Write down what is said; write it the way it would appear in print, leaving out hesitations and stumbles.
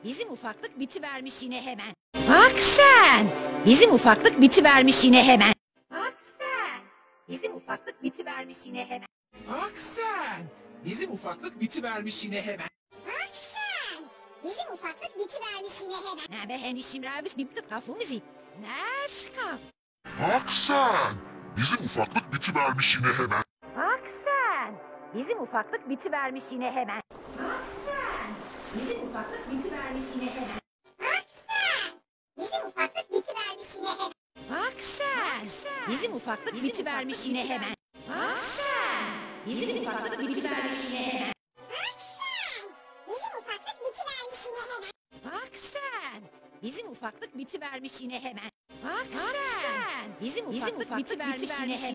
Bizim ufaklık bitivermiş yine hemen. Bak sen! Bizim ufaklık bitivermiş yine hemen. Bak sen! Bizim ufaklık bitivermiş yine hemen. Bak sen! Bizim ufaklık bitivermiş yine hemen. Bak sen! Bizim ufaklık bitivermiş yine hemen. Ne be henişim rabis biptit kafumizi. Naskam. Bak sen! Bizim ufaklık bitivermiş yine hemen. Bak sen! Bizim ufaklık bitivermiş yine hemen. Bak sen! Bizim ufaklık bitivermiş yine hemen. Bak sen! Bizim ufaklık bitivermiş yine hemen. Bak sen! Bizim ufaklık bitivermiş yine hemen. Bak sen! Bizim ufaklık bitivermiş yine hemen. Bak sen! Bizim ufaklık bitivermiş yine hemen. Bak sen! Bizim ufaklık bitivermiş yine hemen. Bak sen! Bizim ufaklık bitivermiş yine hemen.